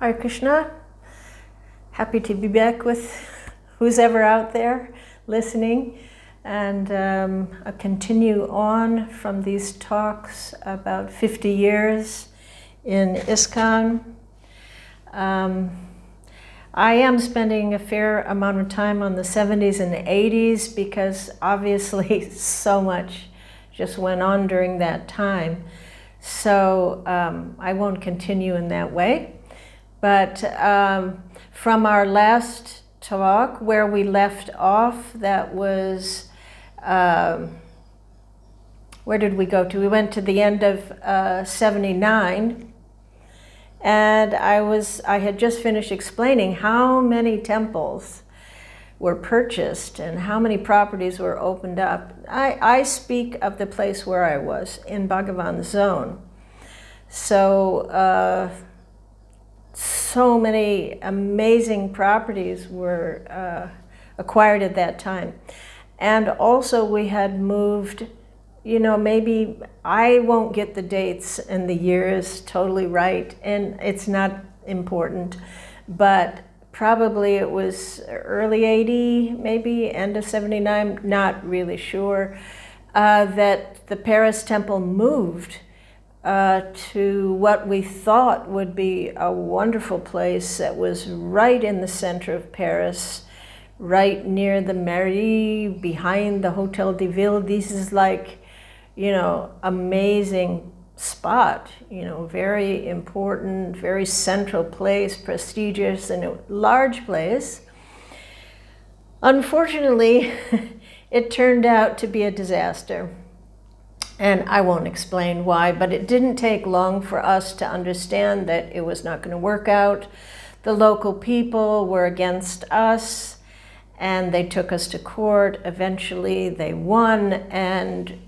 Hare Krishna. Happy to be back with who's ever out there listening. And I'll continue on from these talks about 50 years in ISKCON. I am spending a fair amount of time on the 70s and the 80s because obviously so much just went on during that time. So I won't continue in that way. But from our last talk, where we left off, that was, where did we go to? We went to the end of 79, and I had just finished explaining how many temples were purchased and how many properties were opened up. I speak of the place where I was, in Bhagavan zone. So, so many amazing properties were acquired at that time. And also we had moved, maybe I won't get the dates and the years totally right, and it's not important, but probably it was early 80, maybe end of 79, not really sure, that the Paris temple moved to what we thought would be a wonderful place that was right in the center of Paris, right near the Mairie, behind the Hotel de Ville. This is like, amazing spot, very important, very central place, prestigious, and a large place. Unfortunately, it turned out to be a disaster. And I won't explain why, but it didn't take long for us to understand that it was not going to work out. The local people were against us, and they took us to court. Eventually, they won, and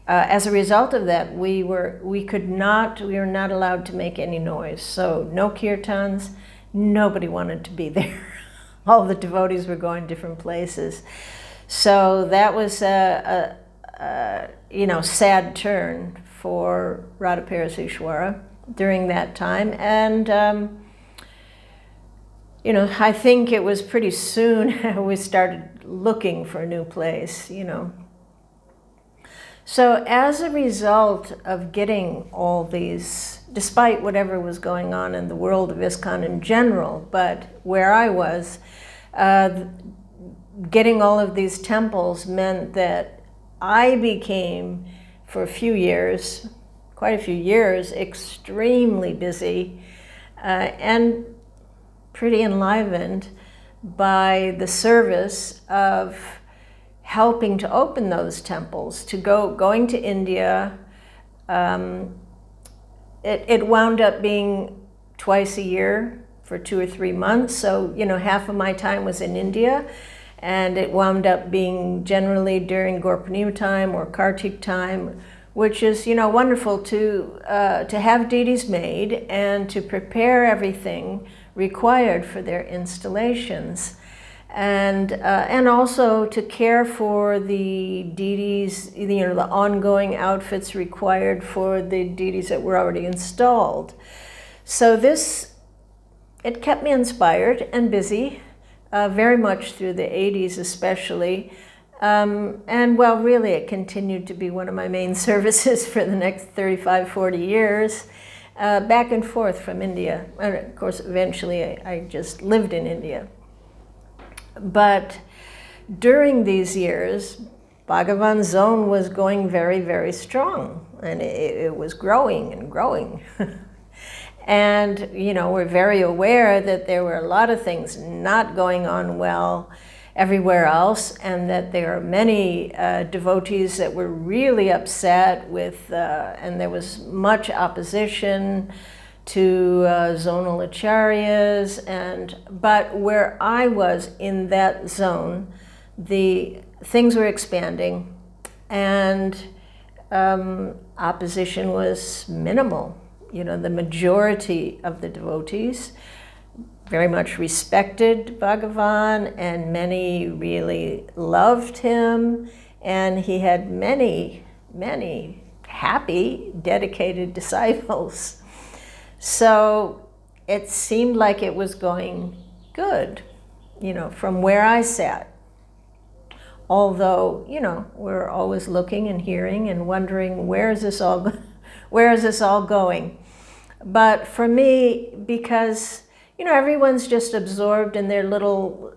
as a result of that, we were not allowed to make any noise. So no kirtans, nobody wanted to be there. All the devotees were going different places. So that was a sad turn for Radha Paraseshwara during that time. And, I think it was pretty soon we started looking for a new place, So as a result of getting all these, despite whatever was going on in the world of ISKCON in general, but where I was, getting all of these temples meant that I became, for a few years, quite a few years, extremely busy and pretty enlivened by the service of helping to open those temples, going to India. It wound up being twice a year for 2 or 3 months. So, half of my time was in India, and it wound up being generally during Gaur Purnima time or Kartik time, which is, wonderful to have deities made and to prepare everything required for their installations. And also to care for the deities, the ongoing outfits required for the deities that were already installed. So it kept me inspired and busy, very much through the 80s especially. And well, really it continued to be one of my main services for the next 35, 40 years, back and forth from India. And of course, eventually I just lived in India. But during these years, Bhagavan zone was going very, very strong, and it was growing and growing. And, we're very aware that there were a lot of things not going on well everywhere else, and that there are many devotees that were really upset with, and there was much opposition to zonal acharyas, but where I was in that zone, the things were expanding, and opposition was minimal. The majority of the devotees very much respected Bhagavan, and many really loved him, and he had many, many happy, dedicated disciples. So it seemed like it was going good, from where I sat. Although, we're always looking and hearing and wondering, where is this all going? But for me, because, everyone's just absorbed in their little,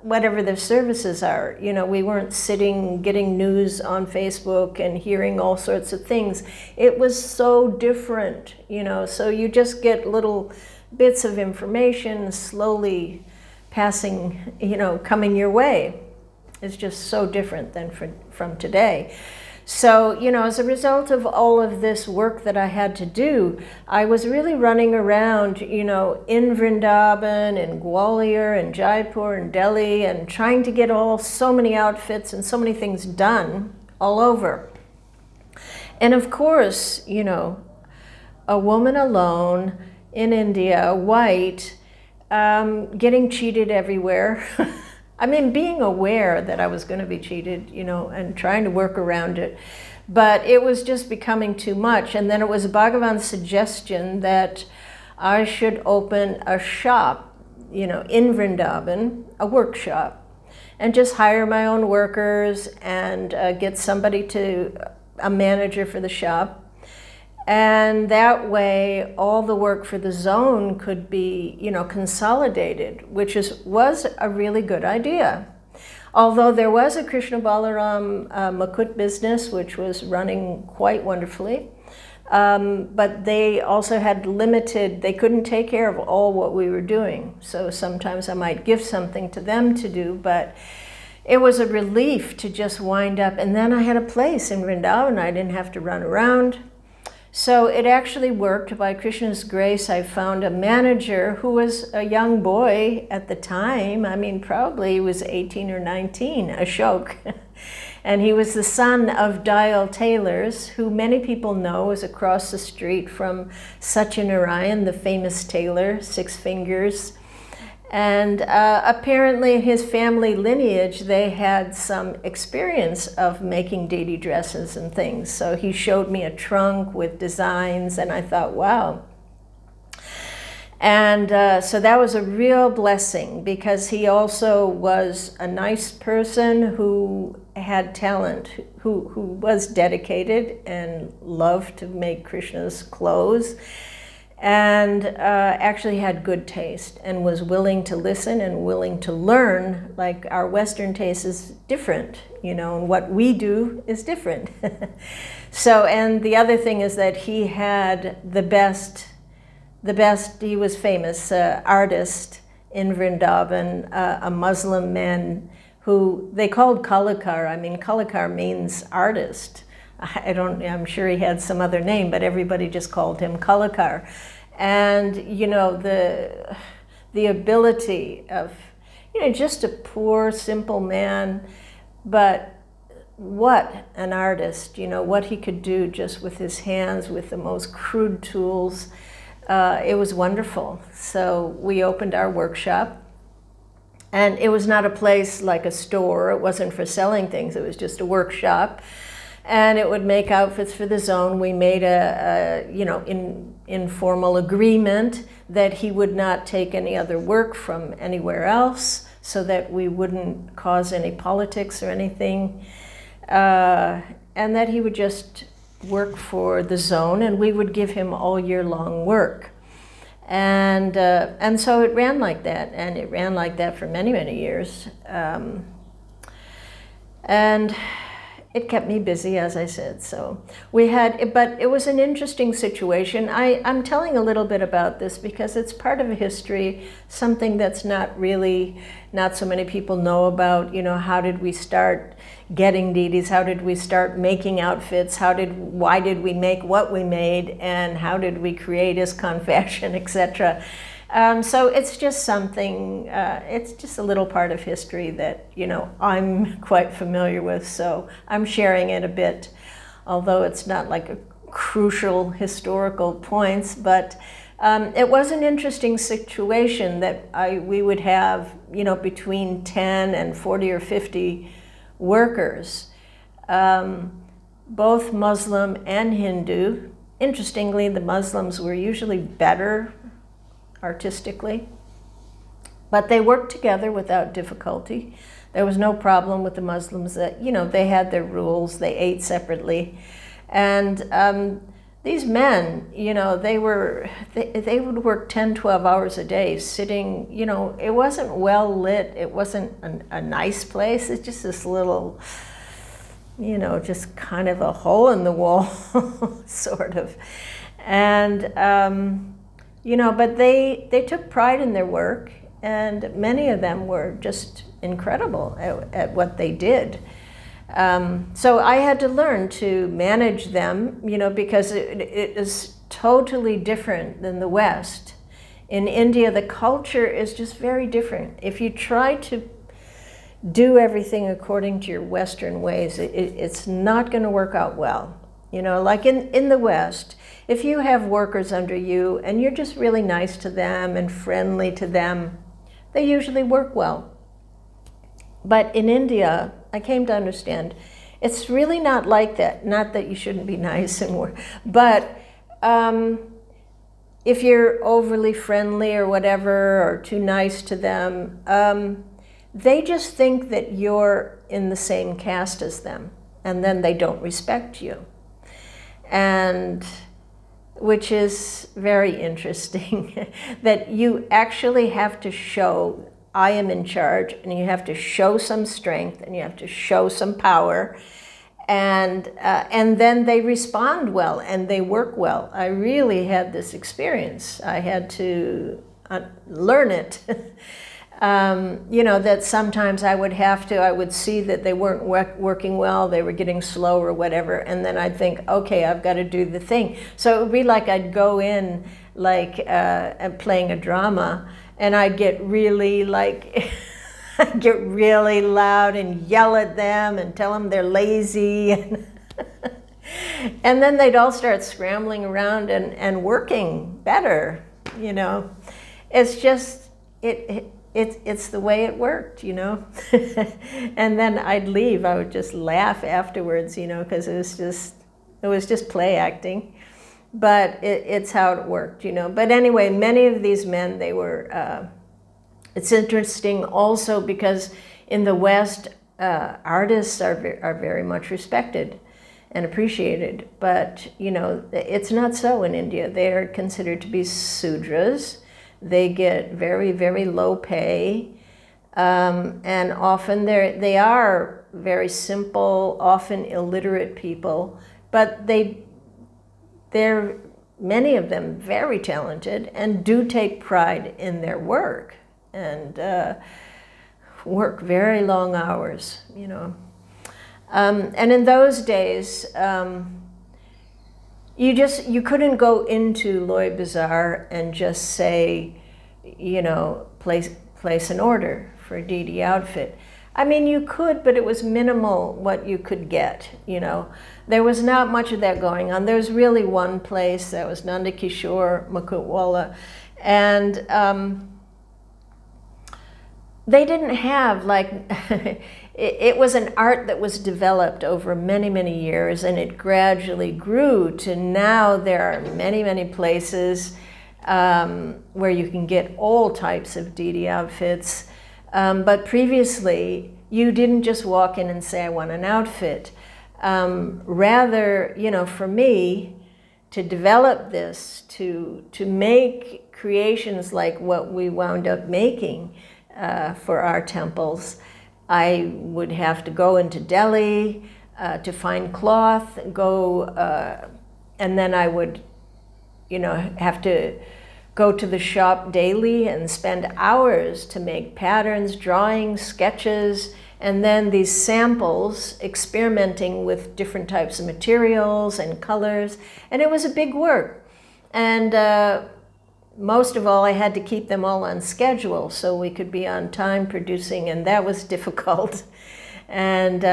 whatever their services are. We weren't sitting getting news on Facebook and hearing all sorts of things. It was so different, so you just get little bits of information slowly passing, coming your way. It's just so different than from today. So, as a result of all of this work that I had to do, I was really running around, in Vrindavan and Gwalior and Jaipur and Delhi, and trying to get so many outfits and so many things done all over. And of course, a woman alone in India, white, getting cheated everywhere. I mean, being aware that I was going to be cheated, and trying to work around it. But it was just becoming too much. And then it was Bhagavan's suggestion that I should open a shop, in Vrindavan, a workshop, and just hire my own workers and get somebody a manager for the shop. And that way, all the work for the zone could be, consolidated, which was a really good idea. Although there was a Krishna Balaram Makut business, which was running quite wonderfully, but they also had they couldn't take care of all what we were doing. So sometimes I might give something to them to do, but it was a relief to just wind up. And then I had a place in Vrindavan. I didn't have to run around. So it actually worked. By Krishna's grace, I found a manager who was a young boy at the time. I mean, probably he was 18 or 19, Ashok. And he was the son of Dial Tailors, who many people know is across the street from Satyanarayan, the famous tailor, 6 fingers. And apparently his family lineage, they had some experience of making deity dresses and things. So he showed me a trunk with designs, and I thought, wow. And so that was a real blessing, because he also was a nice person who had talent, who was dedicated and loved to make Krishna's clothes. And actually had good taste and was willing to listen and willing to learn. Like, our Western taste is different, and what we do is different. So, and the other thing is that he had the best, he was famous artist in Vrindavan, a Muslim man who they called Kalakar. I mean, Kalakar means artist. I'm sure he had some other name, but everybody just called him Kalakar. And, the ability of, just a poor, simple man, but what an artist, what he could do just with his hands, with the most crude tools. It was wonderful. So we opened our workshop. And it was not a place like a store. It wasn't for selling things. It was just a workshop. And it would make outfits for the zone. We made a informal agreement that he would not take any other work from anywhere else, so that we wouldn't cause any politics or anything, and that he would just work for the zone, and we would give him all year long work. And so it ran like that, and it ran like that for many, many years. And it kept me busy, as I said. So but it was an interesting situation. I'm telling a little bit about this because it's part of a history, something that's not so many people know about. How did we start getting deities? How did we start making outfits? Why did we make what we made? And how did we create ISKCON fashion, etc.? So it's just something, it's just a little part of history that, I'm quite familiar with. So I'm sharing it a bit, although it's not like a crucial historical points. But it was an interesting situation that we would have, between 10 and 40 or 50 workers, both Muslim and Hindu. Interestingly, the Muslims were usually better artistically. But they worked together without difficulty. There was no problem with the Muslims that, they had their rules, they ate separately. And these men, they would work 10, 12 hours a day sitting, it wasn't well lit, it wasn't a nice place, it's just this little, just kind of a hole in the wall, sort of. And, but they took pride in their work, and many of them were just incredible at what they did. So I had to learn to manage them, because it is totally different than the West. In India, the culture is just very different. If you try to do everything according to your Western ways, it's not going to work out well. Like in the West, if you have workers under you and you're just really nice to them and friendly to them, they usually work well. But in India, I came to understand, it's really not like that. Not that you shouldn't be nice and work, but if you're overly friendly or whatever, or too nice to them, they just think that you're in the same caste as them, and then they don't respect you. And which is very interesting, that you actually have to show, I am in charge, and you have to show some strength, and you have to show some power, and then they respond well, and they work well. I really had this experience. I had to learn it. That sometimes I would see that they weren't working well, they were getting slow or whatever, and then I'd think, okay, I've got to do the thing. So it would be like I'd go in like playing a drama, and I'd get really I'd get really loud and yell at them and tell them they're lazy. And then they'd all start scrambling around and working better, It's just, it's the way it worked, And then I'd leave. I would just laugh afterwards, because it was just play acting. But it's how it worked, But anyway, many of these men, they were, it's interesting also because in the West, artists are very much respected and appreciated. But, it's not so in India. They are considered to be Sudras. They get very, very low pay. And often they are very simple, often illiterate people. But they're, many of them, very talented and do take pride in their work and work very long hours, And in those days, you couldn't go into Loy Bazaar and just say, place an order for a Deity outfit. I mean, you could, but it was minimal what you could get, There was not much of that going on. There was really one place, that was Nanda Kishore Mukutwala, and they didn't have, it was an art that was developed over many, many years, and it gradually grew to now there are many, many places where you can get all types of Deity outfits. But previously, you didn't just walk in and say, I want an outfit. Rather, for me, to develop this, to make creations like what we wound up making for our temples, I would have to go into Delhi to find cloth, and then I would, have to go to the shop daily and spend hours to make patterns, drawings, sketches, and then these samples, experimenting with different types of materials and colors. And it was a big work. And most of all, I had to keep them all on schedule so we could be on time producing, and that was difficult. And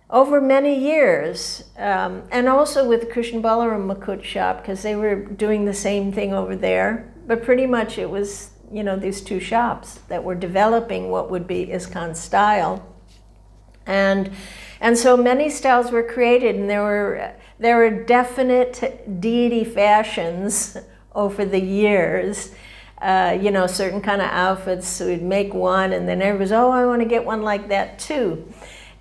over many years, and also with Krishna Balaram Mukut shop, because they were doing the same thing over there, but pretty much it was, these two shops that were developing what would be ISKCON style. And so many styles were created, and there were definite Deity fashions over the years. you know, certain kind of outfits. So we'd make one, and then everybody's, oh, I want to get one like that too.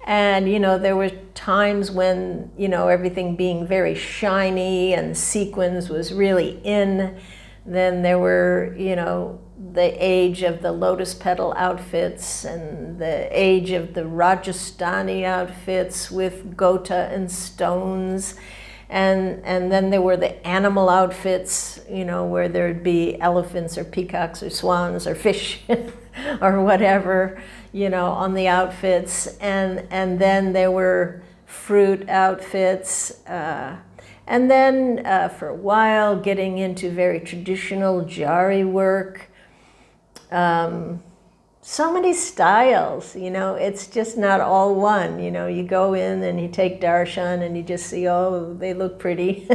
And, you know, there were times when, you know, everything being very shiny and sequins was really in. Then there were, you know, the age of the lotus petal outfits and the age of the Rajasthani outfits with gota and stones. And then there were the animal outfits, you know, where there'd be elephants or peacocks or swans or fish or whatever, you know, on the outfits. And then there were fruit outfits. And then for a while, getting into very traditional jari work. So many styles, you know, it's just not all one. You know, you go in and you take darshan and you just see, oh, they look pretty.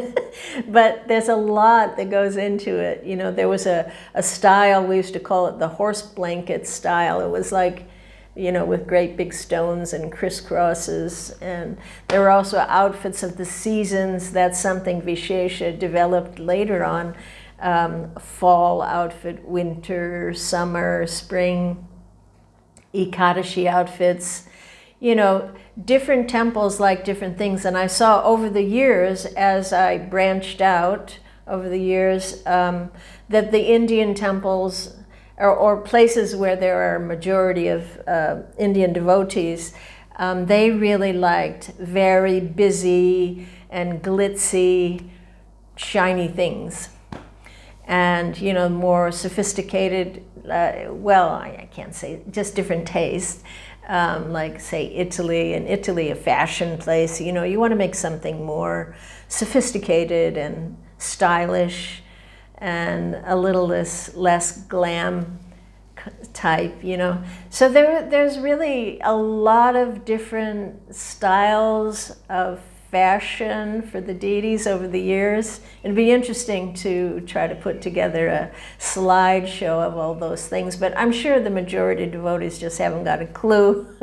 But there's a lot that goes into it. You know, there was a style, we used to call it the horse blanket style. It was like, you know, with great big stones and crisscrosses. And there were also outfits of the seasons. That's something Vishesha developed later on. Fall outfit, winter, summer, spring, Ekadashi outfits. You know, different temples like different things. And I saw over the years, as I branched out over the years, that the Indian temples, or places where there are a majority of Indian devotees, they really liked very busy and glitzy, shiny things. And, you know, more sophisticated, well, I can't say, just different taste. Like, say, Italy, a fashion place, you know, you want to make something more sophisticated and stylish and a little less glam type, you know. So there's really a lot of different styles of fashion for the deities over the years. It'd be interesting to try to put together a slideshow of all those things, but I'm sure the majority of devotees just haven't got a clue.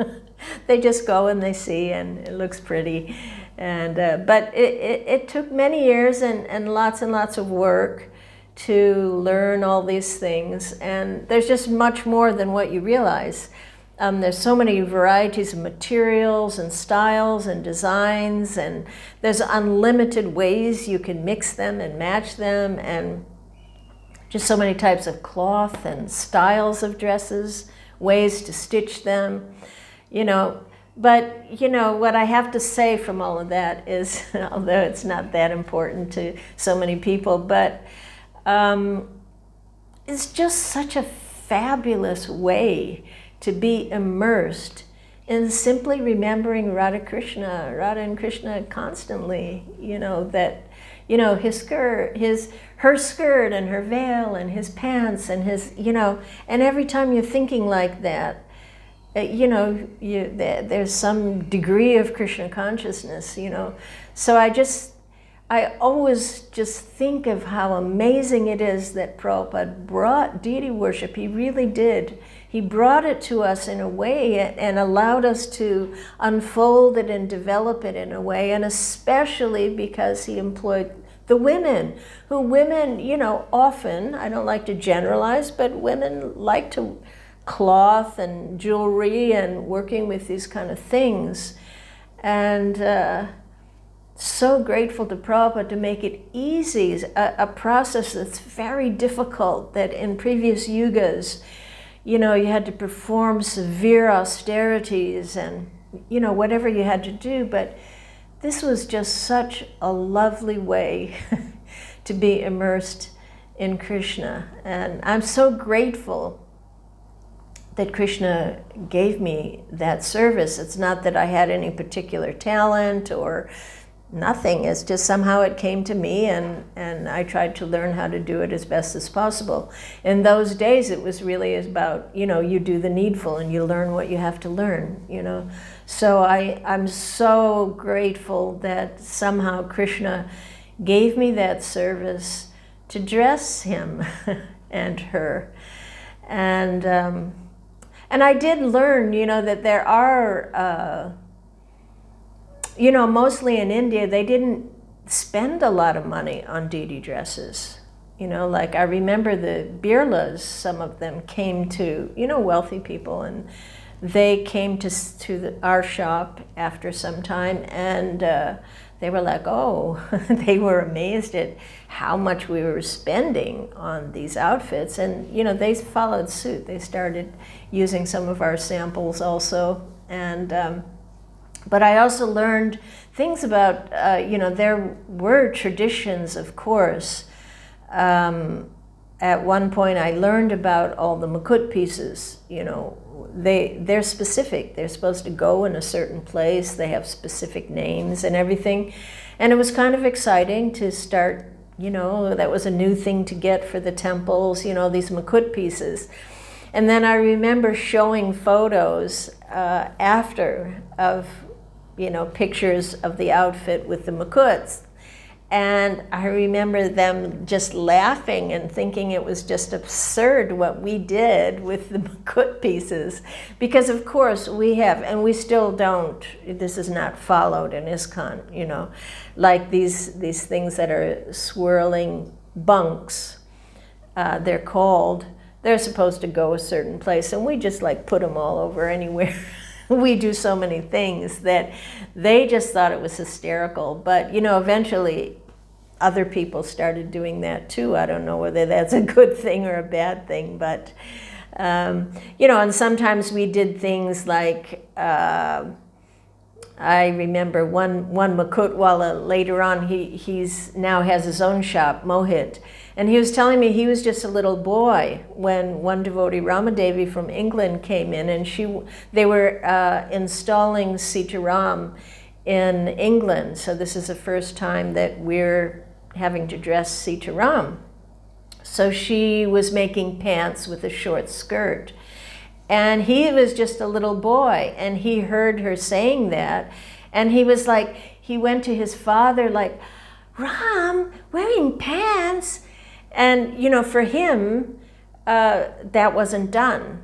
They just go and they see, and it looks pretty. And but it took many years and lots of work to learn all these things, and there's just much more than what you realize. There's so many varieties of materials and styles and designs, and there's unlimited ways you can mix them and match them, and just so many types of cloth and styles of dresses, ways to stitch them, you know. But, you know, what I have to say from all of that is, although it's not that important to so many people, but it's just such a fabulous way to be immersed in simply remembering Radha and Krishna constantly. You know, that, you know, her skirt and her veil and his pants and his, you know, and every time you're thinking like that, you know, there's some degree of Krishna consciousness, you know. So I always just think of how amazing it is that Prabhupada brought deity worship. He really did. He brought it to us in a way and allowed us to unfold it and develop it in a way, and especially because he employed the women, you know, often, I don't like to generalize, but women like to cloth and jewelry and working with these kind of things. And so grateful to Prabhupada to make it easy, a process that's very difficult, that in previous yugas, you know, you had to perform severe austerities and, you know, whatever you had to do, but this was just such a lovely way to be immersed in Krishna. And I'm so grateful that Krishna gave me that service. It's not that I had any particular talent or nothing. It's just somehow it came to me, and I tried to learn how to do it as best as possible. In those days, it was really about, you know, you do the needful and you learn what you have to learn, you know. So I'm so grateful that somehow Krishna gave me that service to dress him and her. And I did learn, you know, that there are, you know, mostly in India, they didn't spend a lot of money on deity dresses. Like I remember the Birlas, some of them came to, wealthy people, and they came to our shop after some time, and they were like, oh, they were amazed at how much we were spending on these outfits. And, they followed suit. They started using some of our samples also. And, but I also learned things about, there were traditions, of course. At one point I learned about all the makut pieces. They're specific. They're supposed to go in a certain place. They have specific names and everything. And it was kind of exciting to start, that was a new thing to get for the temples, these makut pieces. And then I remember showing photos after of, pictures of the outfit with the makuts. And I remember them just laughing and thinking it was just absurd what we did with the makut pieces. Because of course we have, and we still don't, this is not followed in ISKCON, like these things that are swirling bunks, they're called, they're supposed to go a certain place, and we just like put them all over anywhere. We do so many things that they just thought it was hysterical. But, eventually other people started doing that too. I don't know whether that's a good thing or a bad thing, but, and sometimes we did things like, I remember one Makutwala later on, he's now has his own shop, Mohit. And he was telling me he was just a little boy when one devotee, Ramadevi from England, came in, and they were installing Sitaram in England. So this is the first time that we're having to dress Sitaram. So she was making pants with a short skirt. And he was just a little boy, and he heard her saying that, and he was like, he went to his father like, Ram, wearing pants? And, for him, that wasn't done.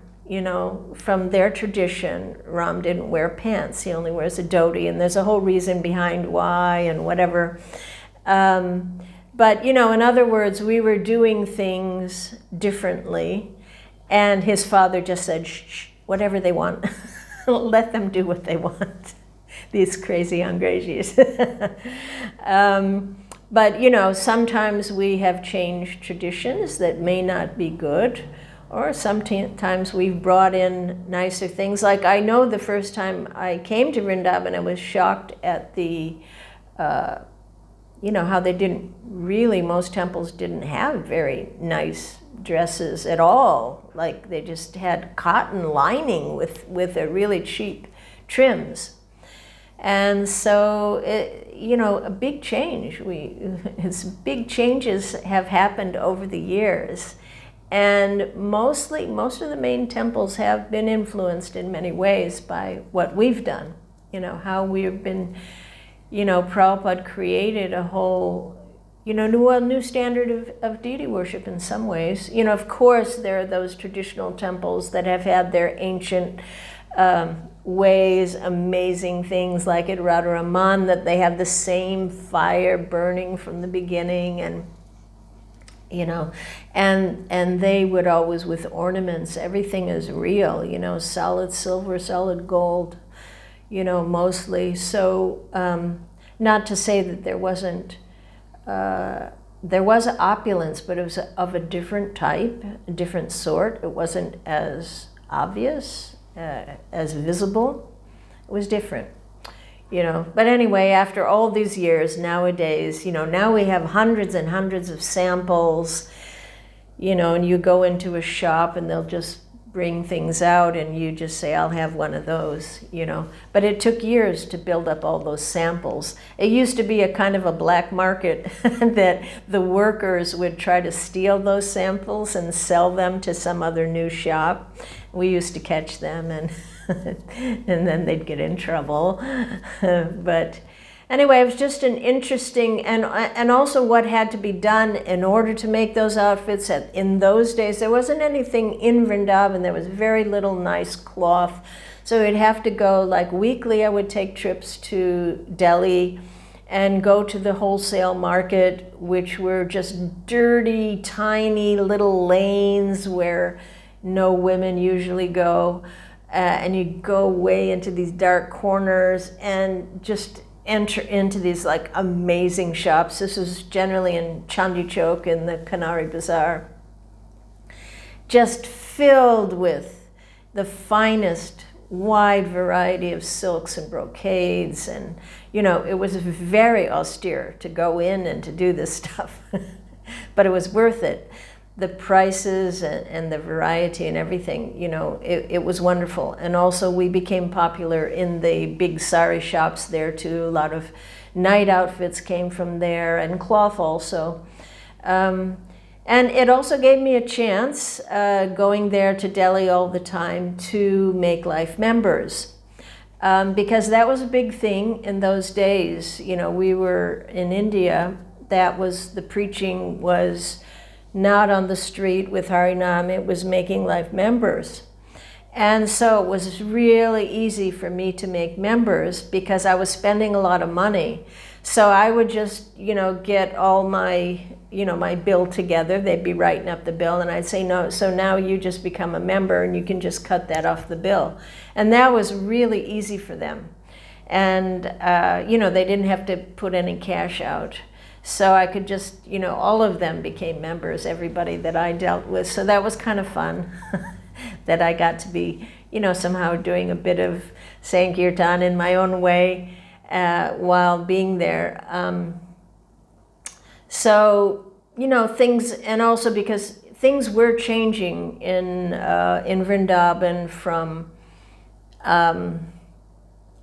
From their tradition, Ram didn't wear pants. He only wears a dhoti, and there's a whole reason behind why and whatever. But, in other words, we were doing things differently, and his father just said, shh, whatever they want. Let them do what they want. These crazy Angrejis. But, sometimes we have changed traditions that may not be good, or sometimes we've brought in nicer things. Like I know the first time I came to Vrindavan, I was shocked at the, how they didn't really, most temples didn't have very nice dresses at all. Like they just had cotton lining with a really cheap trims. And so, a big change. Big changes have happened over the years. And most of the main temples have been influenced in many ways by what we've done. How we've been, Prabhupada created a whole, new standard of deity worship in some ways. Of course, there are those traditional temples that have had their ancient ways, amazing things like at Radharaman, that they have the same fire burning from the beginning, and and they would always with ornaments, everything is real, solid silver, solid gold, mostly. So not to say that there wasn't, there was opulence, but it was of a different type, a different sort. It wasn't as obvious, as visible. It was different, But anyway, after all these years, nowadays, now we have hundreds and hundreds of samples, and you go into a shop and they'll just bring things out and you just say, I'll have one of those, But it took years to build up all those samples. It used to be a kind of a black market that the workers would try to steal those samples and sell them to some other new shop. We used to catch them, and and then they'd get in trouble. But anyway, it was just an interesting, and also what had to be done in order to make those outfits. In those days, there wasn't anything in Vrindavan. There was very little nice cloth. So we'd have to go, like weekly, I would take trips to Delhi and go to the wholesale market, which were just dirty, tiny little lanes where no women usually go. And you go way into these dark corners and just enter into these like amazing shops. This was generally in Chandi Chowk in the Kanari Bazaar. Just filled with the finest wide variety of silks and brocades, and it was very austere to go in and to do this stuff, but it was worth it. The prices and the variety and everything, it was wonderful. And also we became popular in the big sari shops there too. A lot of night outfits came from there, and cloth also. And it also gave me a chance, going there to Delhi all the time, to make life members. Because that was a big thing in those days. We were in India, the preaching was not on the street with Harinam, it was making life members. And so it was really easy for me to make members because I was spending a lot of money. So I would just, get all my, my bill together. They'd be writing up the bill and I'd say, no, so now you just become a member and you can just cut that off the bill. And that was really easy for them. And, they didn't have to put any cash out. So I could just, all of them became members, everybody that I dealt with. So that was kind of fun that I got to be, somehow doing a bit of Sankirtan in my own way while being there. Things, and also because things were changing in Vrindavan from,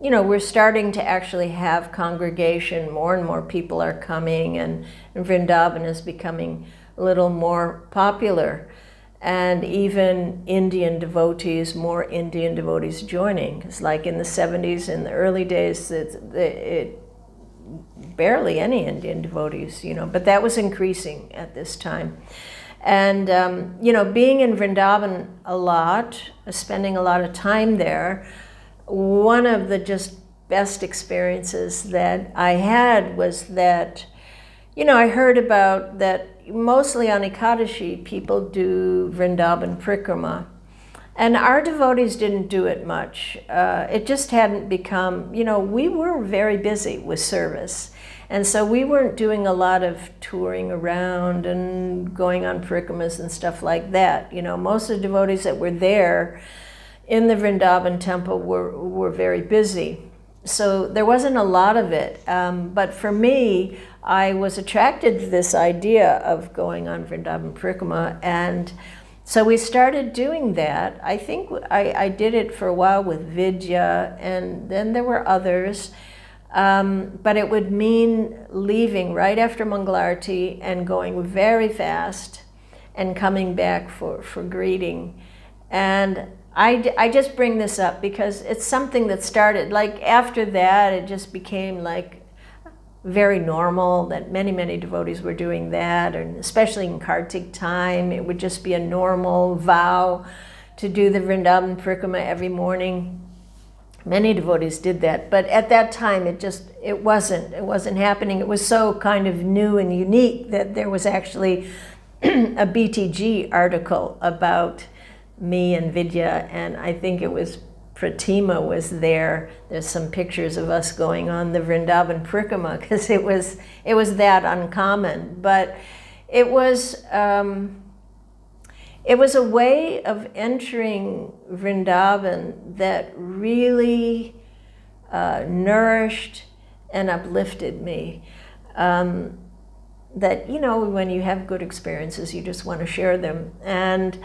we're starting to actually have congregation. More and more people are coming, and Vrindavan is becoming a little more popular. And even more Indian devotees joining. It's like in the 70s, in the early days, it barely any Indian devotees, but that was increasing at this time. And, being in Vrindavan a lot, spending a lot of time there, one of the just best experiences that I had was that, I heard about that mostly on Ekadashi, people do Vrindavan Prikrama. And our devotees didn't do it much. It just hadn't become, we were very busy with service. And so we weren't doing a lot of touring around and going on Prikramas and stuff like that. Most of the devotees that were there in the Vrindavan temple were very busy. So there wasn't a lot of it. But for me, I was attracted to this idea of going on Vrindavan Prikrama, and so we started doing that. I think I did it for a while with Vidya, and then there were others. But it would mean leaving right after Mangalarti and going very fast and coming back for greeting. And I just bring this up because it's something that started, like after that, it just became like very normal that many devotees were doing that, and especially in Kartik time, it would just be a normal vow to do the Vrindavan Prikrama every morning. Many devotees did that, but at that time it wasn't happening. It was so kind of new and unique that there was actually a BTG article about me and Vidya, and I think it was Pratima was there. There's some pictures of us going on the Vrindavan Prikrama because it was that uncommon. But it was a way of entering Vrindavan that really nourished and uplifted me. That, when you have good experiences, you just want to share them. And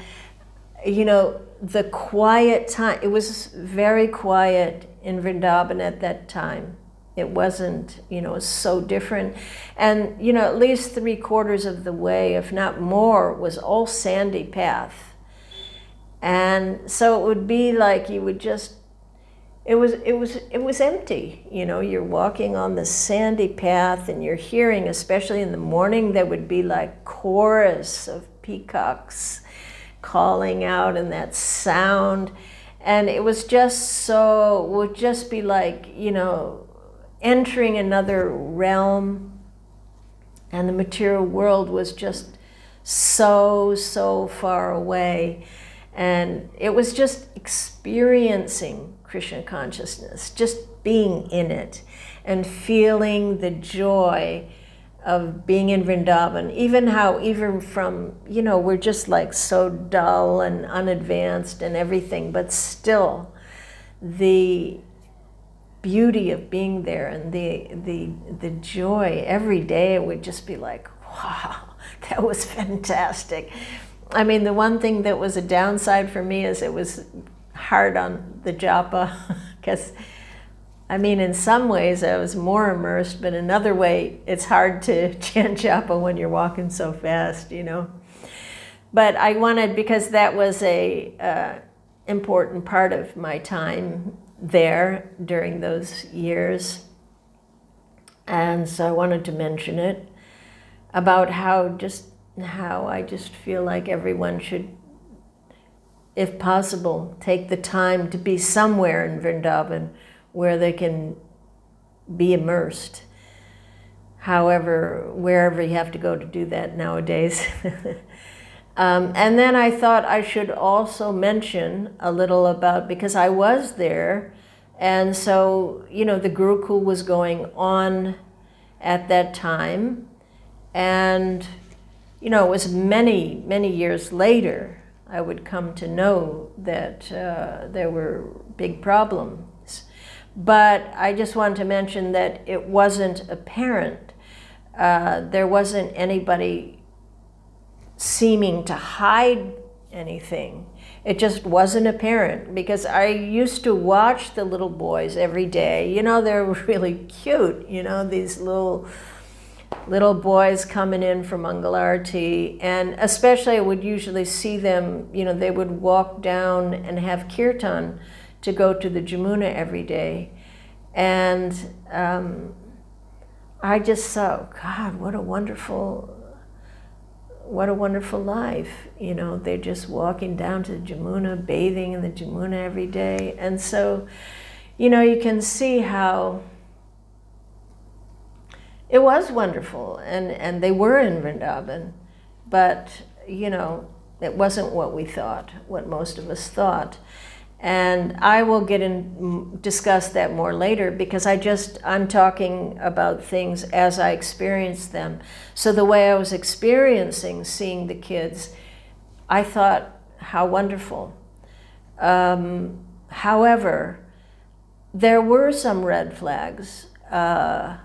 the quiet time, it was very quiet in Vrindavan at that time. It wasn't, it was so different. And, at least 3/4 of the way, if not more, was all sandy path. And so it would be like you would just, it was empty. You're walking on the sandy path and you're hearing, especially in the morning, there would be like chorus of peacocks calling out, and that sound, and it would just be like, entering another realm, and the material world was just so far away. And it was just experiencing Krishna consciousness, just being in it and feeling the joy of being in Vrindavan. Even from, we're just like so dull and unadvanced and everything, but still the beauty of being there and the joy every day, it would just be like, wow, that was fantastic. I mean, the one thing that was a downside for me is it was hard on the japa, because, I mean, in some ways I was more immersed, but another way it's hard to chant japa when you're walking so fast, But I wanted, because that was a important part of my time there during those years, and so I wanted to mention it, about how I just feel like everyone should, if possible, take the time to be somewhere in Vrindavan where they can be immersed. However, wherever you have to go to do that nowadays. And then I thought I should also mention a little about, because I was there, and so, the gurukula was going on at that time, and it was many years later I would come to know that there were big problems. But I just wanted to mention that it wasn't apparent. There wasn't anybody seeming to hide anything. It just wasn't apparent, because I used to watch the little boys every day. They're really cute, these little boys coming in for Mangalarti, and especially I would usually see them, they would walk down and have kirtan to go to the Jamuna every day. And I just thought, God, what a wonderful life. They're just walking down to the Jamuna, bathing in the Jamuna every day. And so, you can see how it was wonderful, and they were in Vrindavan, but, it wasn't what we thought, what most of us thought. And I will discuss that more later, because I'm talking about things as I experienced them. So the way I was experiencing seeing the kids, I thought, how wonderful. However, there were some red flags that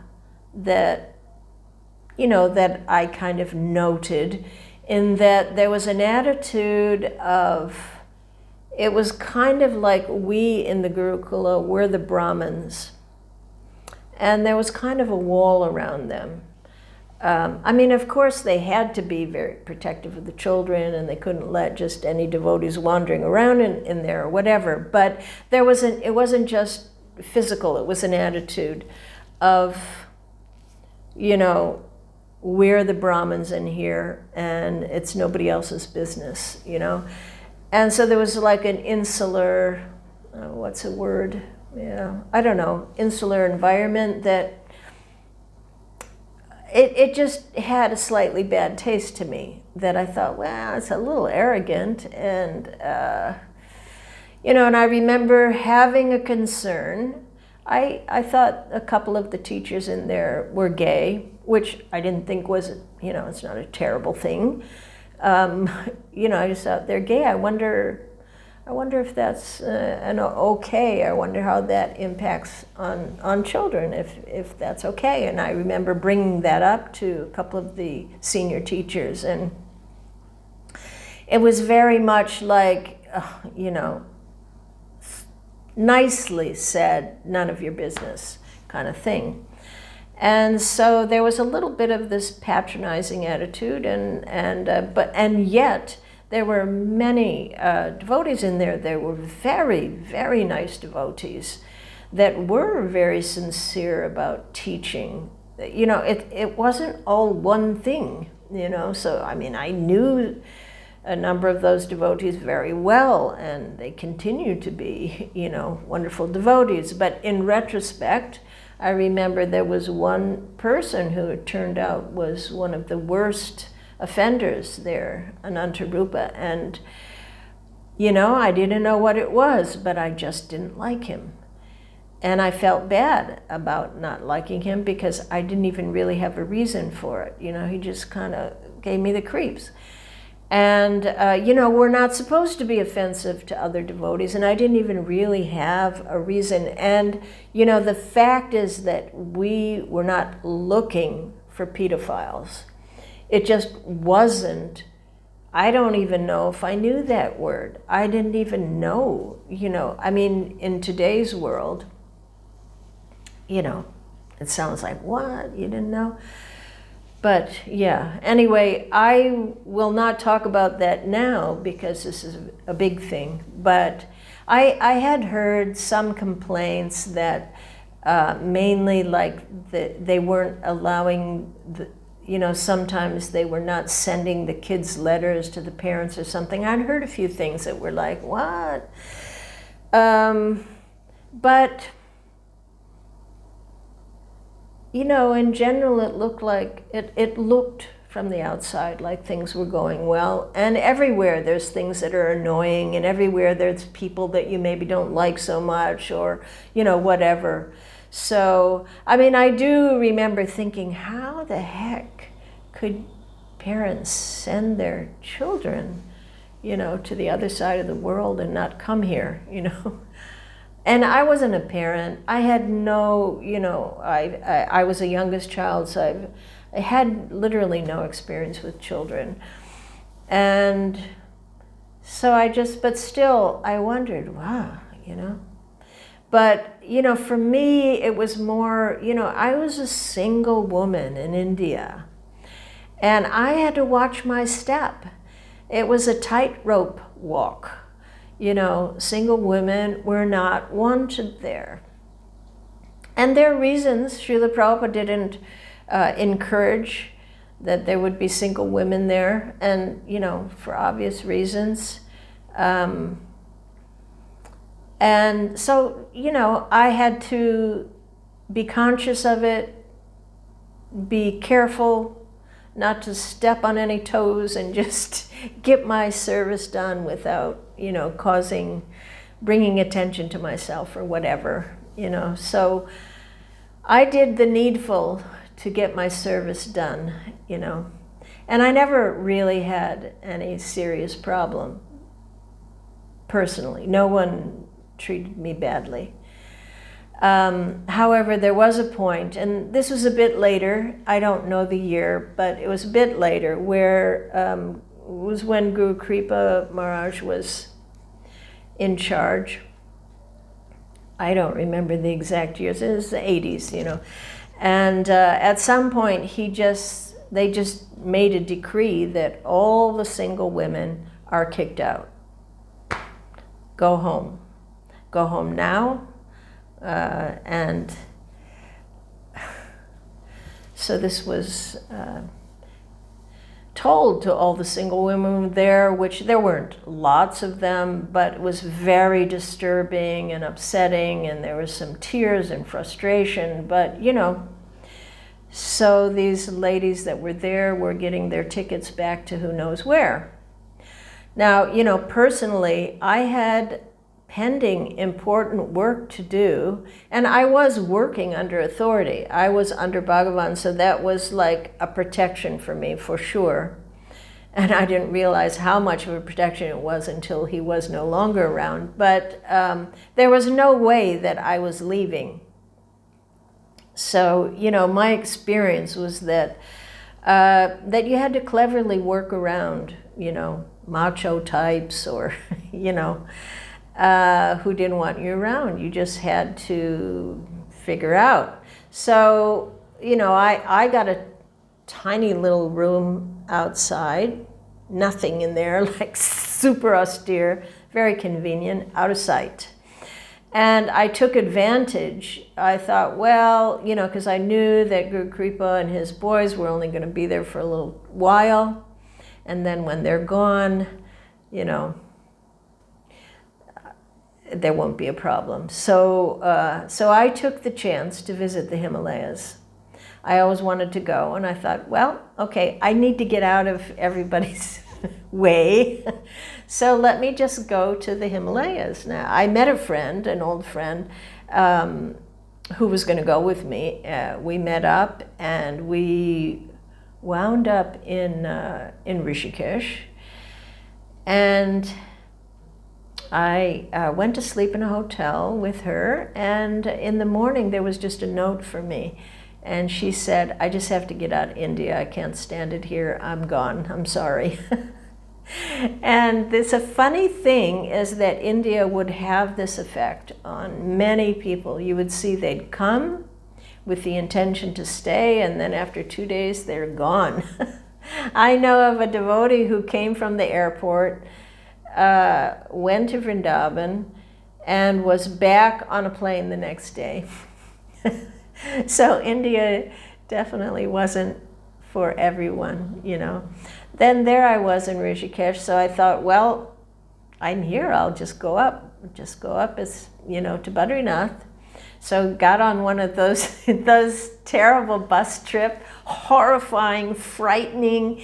I kind of noted, in that there was an attitude of, it was kind of like we in the gurukula were the Brahmins, and there was kind of a wall around them. I mean, of course, they had to be very protective of the children, and they couldn't let just any devotees wandering around in there or whatever. But it wasn't just physical, it was an attitude of, we're the Brahmins in here, and it's nobody else's business, And so there was like an insular, what's a word? Yeah, I don't know, insular environment that it just had a slightly bad taste to me, that I thought, well, it's a little arrogant. And, and I remember having a concern. I thought a couple of the teachers in there were gay, which I didn't think was, it's not a terrible thing. I just thought, they're gay. I wonder if that's okay. I wonder how that impacts on children, if that's okay. And I remember bringing that up to a couple of the senior teachers, and it was very much like, nicely said, none of your business kind of thing. And so there was a little bit of this patronizing attitude, and yet there were many devotees in there. There were very, very nice devotees that were very sincere about teaching. It wasn't all one thing, So, I mean, I knew a number of those devotees very well, and they continue to be, wonderful devotees. But in retrospect, I remember there was one person who it turned out was one of the worst offenders there, Anantarupa, and I didn't know what it was, but I just didn't like him. And I felt bad about not liking him because I didn't even really have a reason for it. He just kind of gave me the creeps. And, we're not supposed to be offensive to other devotees, and I didn't even really have a reason. And, the fact is that we were not looking for pedophiles. It just wasn't. I don't even know if I knew that word. I didn't even know, in today's world, it sounds like, what? You didn't know? But yeah, anyway, I will not talk about that now because this is a big thing. But I had heard some complaints that mainly like they weren't allowing sometimes they were not sending the kids letters to the parents or something. I'd heard a few things that were like, what? But in general, it looked from the outside like things were going well. And everywhere there's things that are annoying, and everywhere there's people that you maybe don't like so much, or, whatever. So, I do remember thinking, how the heck could parents send their children, to the other side of the world and not come here, And I wasn't a parent. I had no, I was the youngest child, so I had literally no experience with children. And so but still, I wondered, wow, But, for me, it was more, I was a single woman in India. And I had to watch my step. It was a tightrope walk. Single women were not wanted there. And there are reasons. Srila Prabhupada didn't encourage that there would be single women there, and, for obvious reasons. And so, I had to be conscious of it, be careful not to step on any toes, and just get my service done without, bringing attention to myself or whatever, So I did the needful to get my service done, And I never really had any serious problem, personally. No one treated me badly. However, there was a point, and this was a bit later, I don't know the year, but it was a bit later, where it was when Guru Kripa Maharaj was in charge. I don't remember the exact years, it was the 80s, And at some point, they just made a decree that all the single women are kicked out. Go home. Go home now. And so this was told to all the single women there, which there weren't lots of them, but it was very disturbing and upsetting, and there was some tears and frustration, but so these ladies that were there were getting their tickets back to who knows where. Now, personally, I had pending important work to do, and I was working under authority. I was under Bhagavan, so that was like a protection for me, for sure. And I didn't realize how much of a protection it was until he was no longer around. But there was no way that I was leaving. So, my experience was that you had to cleverly work around, macho types or, who didn't want you around. You just had to figure out. So, I got a tiny little room outside, nothing in there, like super austere, very convenient, out of sight. And I took advantage. I thought, well, because I knew that Guru Kripa and his boys were only going to be there for a little while. And then when they're gone, there won't be a problem. So I took the chance to visit the Himalayas. I always wanted to go, and I thought, well, okay, I need to get out of everybody's way, so let me just go to the Himalayas. Now, I met a friend, an old friend, who was going to go with me. We met up, and we wound up in Rishikesh, and I went to sleep in a hotel with her, and in the morning there was just a note for me. And she said, I just have to get out of India. I can't stand it here. I'm gone. I'm sorry. And it's a funny thing is that India would have this effect on many people. You would see they'd come with the intention to stay, and then after 2 days, they're gone. I know of a devotee who came from the airport, went to Vrindavan, and was back on a plane the next day. So India definitely wasn't for everyone, you know. Then there I was in Rishikesh, so I thought, well, I'm here, I'll just go up as, you know, to Badrinath. So got on one of those those terrible bus trip, horrifying, frightening,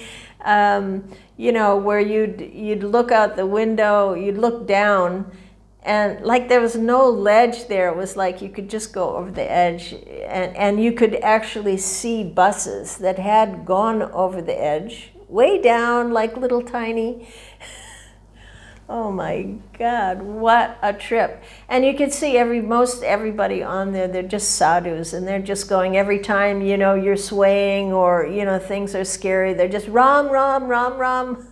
you know, where you'd look out the window, you'd look down, and like there was no ledge there. It was like you could just go over the edge, and you could actually see buses that had gone over the edge, way down, like little tiny. Oh my God, what a trip. And you could see most everybody on there, they're just sadhus, and they're just going every time, you know, you're swaying or, you know, things are scary, they're just Ram, Ram, Ram, Ram.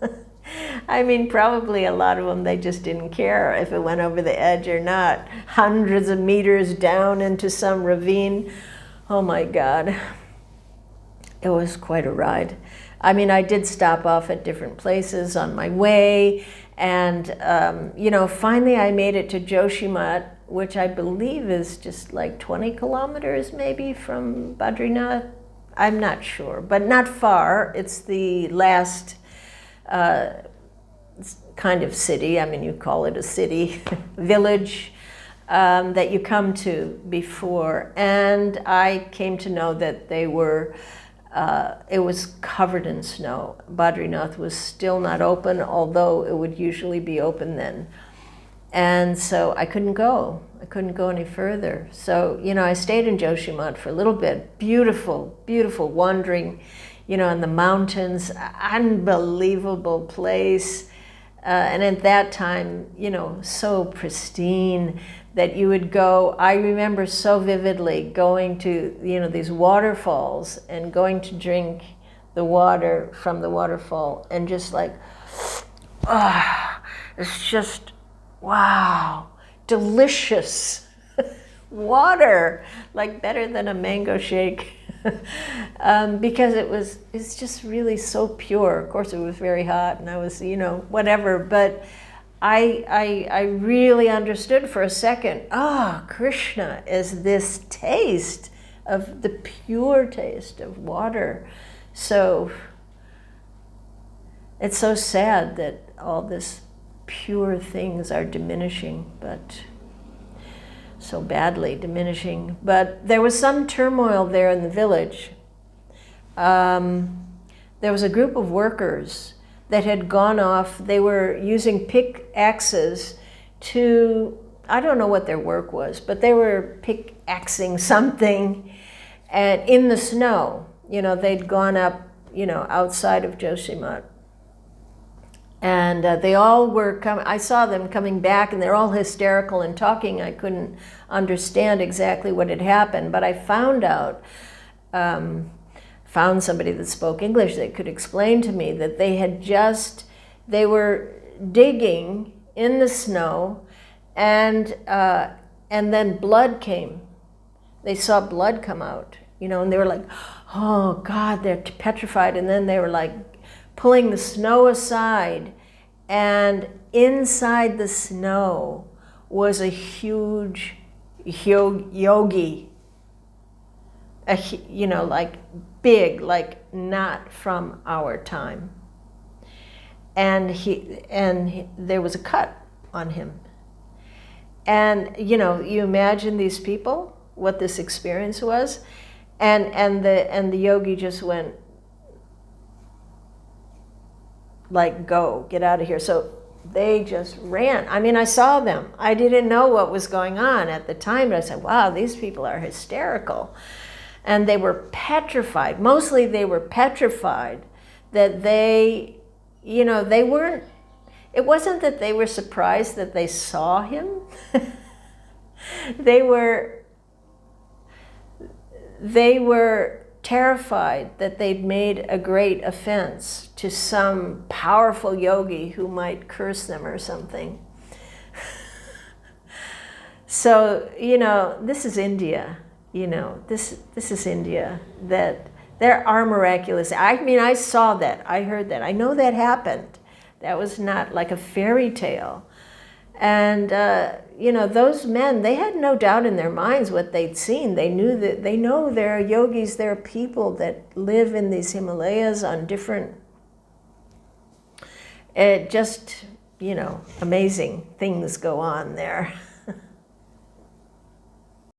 I mean, probably a lot of them, they just didn't care if it went over the edge or not. Hundreds of meters down into some ravine. Oh my God. It was quite a ride. I mean, I did stop off at different places on my way, and, you know, finally I made it to Joshimat, which I believe is just like 20 kilometers maybe from Badrinath. I'm not sure, but not far. It's the last kind of city, I mean, you call it a city, village, that you come to before. And I came to know that they were, it was covered in snow. Badrinath was still not open, although it would usually be open then. And so I couldn't go. I couldn't go any further. So, you know, I stayed in Joshimat for a little bit. Beautiful, beautiful wandering, you know, in the mountains, unbelievable place. And at that time, you know, so pristine that you would go. I remember so vividly going to, you know, these waterfalls and going to drink the water from the waterfall and just like, it's just, wow, delicious water, like better than a mango shake. Because it's just really so pure. Of course, it was very hot, and I was, you know, whatever. But I really understood for a second. Krishna is this taste of the pure taste of water. So it's so sad that all this pure things are diminishing, but so badly diminishing. But there was some turmoil there in the village. There was a group of workers that had gone off. They were using pickaxes to, I don't know what their work was, but they were pickaxing something and in the snow. You know, they'd gone up, you know, outside of Joshimat. And they all were coming, I saw them coming back, and they're all hysterical and talking. I couldn't understand exactly what had happened, but I found out, found somebody that spoke English that could explain to me that they were digging in the snow, and then blood came. They saw blood come out, you know, and they were like, oh God, they're petrified. And then they were like, pulling the snow aside, and inside the snow was a huge yogi, you know, like big, like not from our time. And there was a cut on him. And, you know, you imagine these people, what this experience was, and the yogi just went, like, go, get out of here. So they just ran. I mean, I saw them. I didn't know what was going on at the time, but I said, wow, these people are hysterical. And they were petrified. Mostly they were petrified that they, you know, they weren't, it wasn't that they were surprised that they saw him. They were terrified that they'd made a great offense to some powerful yogi who might curse them or something. So, you know, this is India, you know, this is India, that there are miraculous. I mean, I saw that, I heard that, I know that happened. That was not like a fairy tale. And, you know, those men, they had no doubt in their minds what they'd seen. They knew that, they know there are yogis, there are people that live in these Himalayas on different, just, you know, amazing things go on there.